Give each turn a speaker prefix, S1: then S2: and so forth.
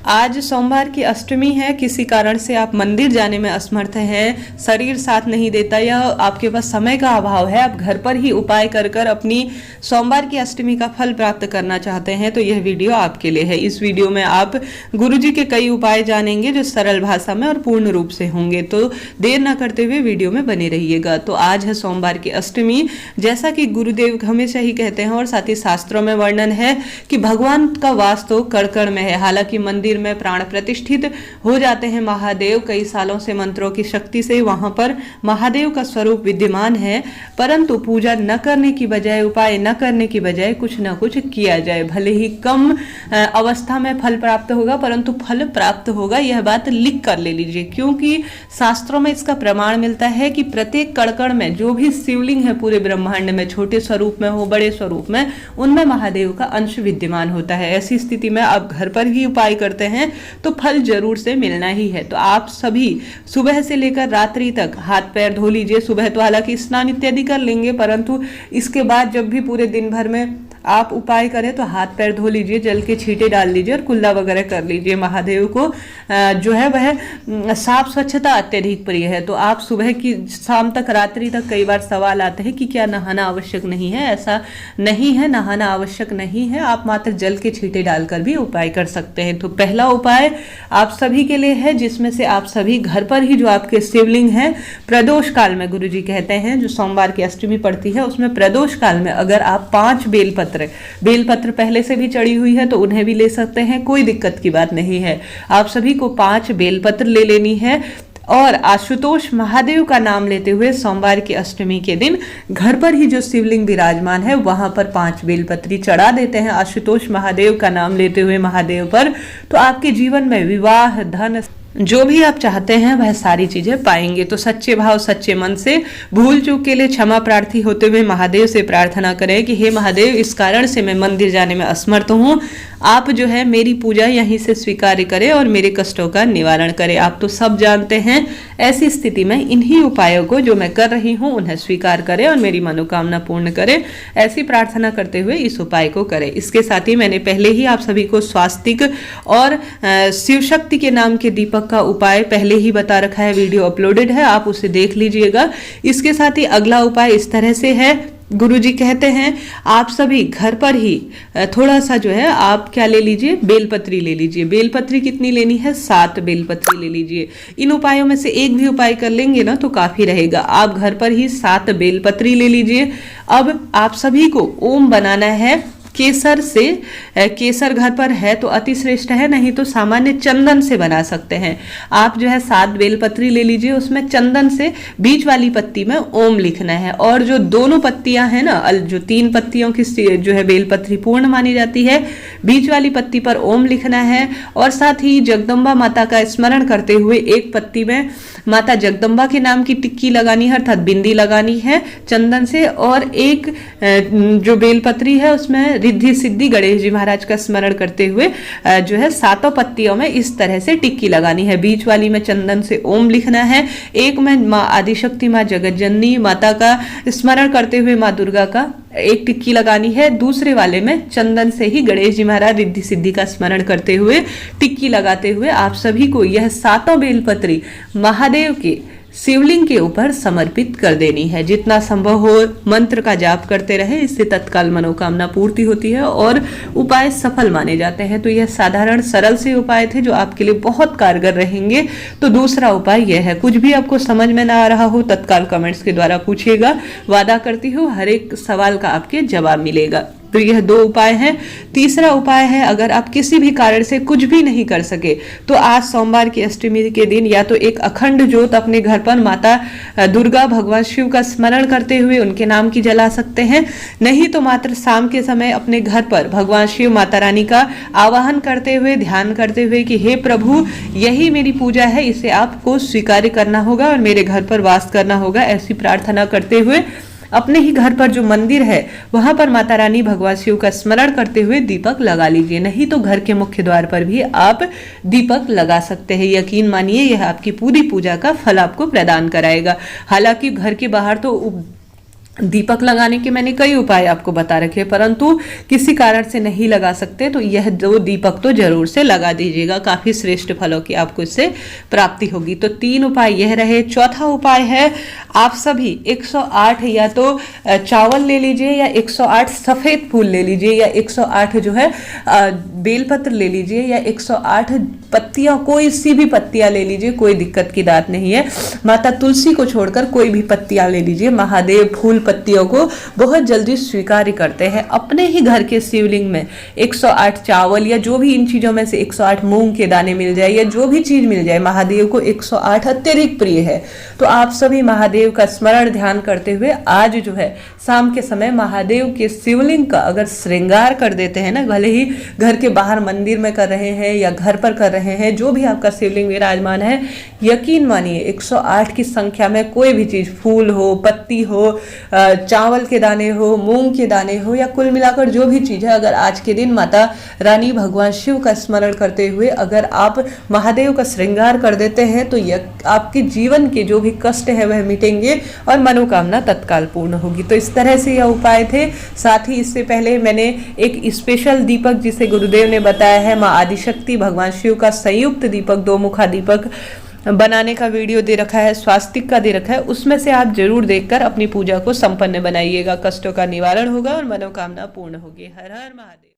S1: आज सोमवार की अष्टमी है। किसी कारण से आप मंदिर जाने में असमर्थ हैं, शरीर साथ नहीं देता या आपके पास समय का अभाव है, आप घर पर ही उपाय कर कर अपनी सोमवार की अष्टमी का फल प्राप्त करना चाहते हैं तो यह वीडियो आपके लिए है। इस वीडियो में आप गुरुजी के कई उपाय जानेंगे जो सरल भाषा में और पूर्ण रूप से होंगे, तो देर न करते हुए वीडियो में बने रहिएगा। तो आज है सोमवार की अष्टमी। जैसा कि गुरुदेव हमेशा ही कहते हैं और साथ ही शास्त्रों में वर्णन है कि भगवान का वास तो कण कण में है। हालांकि मंदिर में प्राण प्रतिष्ठित हो जाते हैं महादेव, कई सालों से मंत्रों की शक्ति से वहां पर महादेव का स्वरूप विद्यमान है, परंतु पूजा न करने की बजाय, उपाय न करने की बजाय कुछ न कुछ किया जाए। भले ही कम अवस्था में फल प्राप्त होगा परंतु फल प्राप्त होगा, यह बात लिख कर ले लीजिए, क्योंकि शास्त्रों में इसका प्रमाण मिलता है कि प्रत्येक कण में जो भी शिवलिंग है पूरे ब्रह्मांड में, छोटे स्वरूप में हो बड़े स्वरूप में, उनमें महादेव का अंश विद्यमान होता है। ऐसी स्थिति में आप घर पर ही उपाय करते हैं तो फल जरूर से मिलना ही है। तो आप सभी सुबह से लेकर रात्रि तक हाथ पैर धो लीजिए। सुबह तो हालांकि स्नान इत्यादि कर लेंगे, परंतु इसके बाद जब भी पूरे दिन भर में आप उपाय करें तो हाथ पैर धो लीजिए, जल के छींटे डाल लीजिए और कुल्ला वगैरह कर लीजिए। महादेव को जो है वह साफ स्वच्छता अत्यधिक प्रिय है। तो आप सुबह की शाम तक रात्रि तक, कई बार सवाल आते हैं कि क्या नहाना आवश्यक नहीं है, ऐसा नहीं है, नहाना आवश्यक नहीं है, आप मात्र जल के छींटे डालकर भी उपाय कर सकते हैं। तो पहला उपाय आप सभी के लिए है, जिसमें से आप सभी घर पर ही जो आपके शिवलिंग है प्रदोष काल में, गुरुजी कहते हैं जो सोमवार की अष्टमी पड़ती है उसमें प्रदोष काल में अगर आप 5 बेलपत्र पहले से भी चढ़ी हुई है तो उन्हें भी ले सकते हैं, कोई दिक्कत की बात नहीं है। आप सभी को 5 बेलपत्र ले लेनी है और आशुतोष महादेव का नाम लेते हुए सोमवार की अष्टमी के दिन घर पर ही जो शिवलिंग विराजमान है वहां पर 5 बेलपत्री चढ़ा देते हैं आशुतोष महादेव का नाम लेते हुए महादेव पर। तो आपके जीवन में विवाह, धन, जो भी आप चाहते हैं वह सारी चीजें पाएंगे। तो सच्चे भाव सच्चे मन से भूल चूक के लिए क्षमा प्रार्थी होते हुए महादेव से प्रार्थना करें कि हे महादेव, इस कारण से मैं मंदिर जाने में असमर्थ हूँ, आप जो है मेरी पूजा यहीं से स्वीकार करें और मेरे कष्टों का निवारण करें। आप तो सब जानते हैं, ऐसी स्थिति में इन्हीं उपायों को जो मैं कर रही हूँ उन्हें स्वीकार करें और मेरी मनोकामना पूर्ण करें। ऐसी प्रार्थना करते हुए इस उपाय को करें। इसके साथ ही मैंने पहले ही आप सभी को स्वास्तिक और शिव शक्ति के नाम के दीपक का उपाय पहले ही बता रखा है, वीडियो अपलोडेड है, आप उसे देख लीजिएगा। इसके साथ ही अगला उपाय इस तरह से है, गुरुजी कहते हैं आप सभी घर पर ही थोड़ा सा जो है आप क्या ले लीजिए, बेलपत्री ले लीजिए। बेलपत्री कितनी लेनी है? 7 बेलपत्री ले लीजिए। इन उपायों में से एक भी उपाय कर लेंगे ना तो काफी रहेगा। आप घर पर ही 7 बेलपत्री ले लीजिए। अब आप सभी को ओम बनाना है केसर से। केसर घर पर है तो अति श्रेष्ठ है, नहीं तो सामान्य चंदन से बना सकते हैं। आप जो है 7 बेलपत्री ले लीजिए, उसमें चंदन से बीच वाली पत्ती में ओम लिखना है और जो दोनों पत्तियां हैं ना, जो 3 पत्तियों की जो है बेलपत्री पूर्ण मानी जाती है, बीच वाली पत्ती पर ओम लिखना है और साथ ही जगदम्बा माता का स्मरण करते हुए एक पत्ती में माता जगदम्बा के नाम की टिक्की लगानी है अर्थात बिंदी लगानी है चंदन से, और एक जो बेलपत्री है उसमें रिद्धि सिद्धि गणेश जी महाराज का स्मरण करते हुए जो है 7 पत्तियों में इस तरह से टिक्की लगानी है। बीच वाली में चंदन से ओम लिखना है, एक में माँ आदिशक्ति, माँ जगतजननी माता का स्मरण करते हुए माँ दुर्गा का एक टिक्की लगानी है, दूसरे वाले में चंदन से ही गणेश जी महाराज रिद्धि सिद्धि का स्मरण करते हुए टिक्की लगाते हुए आप सभी को यह 7 बेलपत्री महादेव के शिवलिंग के ऊपर समर्पित कर देनी है। जितना संभव हो मंत्र का जाप करते रहे, इससे तत्काल मनोकामना पूर्ति होती है और उपाय सफल माने जाते हैं। तो यह साधारण सरल से उपाय थे जो आपके लिए बहुत कारगर रहेंगे। तो दूसरा उपाय यह है, कुछ भी आपको समझ में ना आ रहा हो तत्काल कमेंट्स के द्वारा पूछिएगा, वादा करती हूँ हर एक सवाल का आपके जवाब मिलेगा। तो यह 2 उपाय हैं। तीसरा उपाय है, अगर आप किसी भी कारण से कुछ भी नहीं कर सके तो आज सोमवार की अष्टमी के दिन या तो एक अखंड ज्योत अपने घर पर माता दुर्गा, भगवान शिव का स्मरण करते हुए उनके नाम की जला सकते हैं, नहीं तो मात्र शाम के समय अपने घर पर भगवान शिव, माता रानी का आवाहन करते हुए, ध्यान करते हुए कि हे प्रभु, यही मेरी पूजा है, इसे आपको स्वीकार करना होगा और मेरे घर पर वास करना होगा। ऐसी प्रार्थना करते हुए अपने ही घर पर जो मंदिर है वहां पर माता रानी, भगवान शिव का स्मरण करते हुए दीपक लगा लीजिए। नहीं तो घर के मुख्य द्वार पर भी आप दीपक लगा सकते हैं। यकीन मानिए यह आपकी पूरी पूजा का फल आपको प्रदान कराएगा। हालांकि घर के बाहर तो दीपक लगाने के मैंने कई उपाय आपको बता रखे, परंतु किसी कारण से नहीं लगा सकते तो यह दो दीपक तो जरूर से लगा दीजिएगा, काफी श्रेष्ठ फलों की आपको इससे प्राप्ति होगी। तो 3 उपाय यह रहे। चौथा उपाय है, आप सभी 108 या तो चावल ले लीजिए या 108 सफेद फूल ले लीजिए या 108 जो है बेलपत्र ले लीजिए या 108 पत्तियां, कोई सी भी पत्तियां ले लीजिए, कोई दिक्कत की बात नहीं है। माता तुलसी को छोड़कर कोई भी पत्तियां ले लीजिए। महादेव फूल पत्तियों को बहुत जल्दी स्वीकार करते हैं। अपने ही घर के शिवलिंग में 108 चावल या जो भी इन चीजों में से 108 मूंग के दाने मिल जाए या जो भी चीज मिल जाए, महादेव को 108 अत्यधिक प्रिय है। तो आप सभी महादेव का स्मरण ध्यान करते हुए आज जो है शाम के समय महादेव के शिवलिंग का अगर श्रृंगार कर देते हैं ना, भले ही घर के बाहर मंदिर में कर रहे हैं या घर पर कर रहे हैं, जो भी आपका शिवलिंग विराजमान है, यकीन मानिए 108 की संख्या में कोई भी चीज, फूल हो, पत्ती हो, चावल के दाने हो, मूंग के दाने हो या कुल मिलाकर जो भी चीज है, अगर आज के दिन माता रानी भगवान शिव का स्मरण करते हुए अगर आप महादेव का श्रृंगार कर देते हैं तो आपके जीवन के जो भी कष्ट है वह मिटेंगे और मनोकामना तत्काल पूर्ण होगी। तो इस तरह से यह उपाय थे। साथ ही इससे पहले मैंने एक स्पेशल दीपक जिसे गुरुदेव ने बताया है, माँ आदिशक्ति भगवान शिव का संयुक्त दीपक, 2 मुखा दीपक बनाने का वीडियो दे रखा है, स्वास्तिक का दे रखा है, उसमें से आप जरूर देखकर अपनी पूजा को संपन्न बनाइएगा। कष्टों का निवारण होगा और मनोकामना पूर्ण होगी। हर हर महादेव।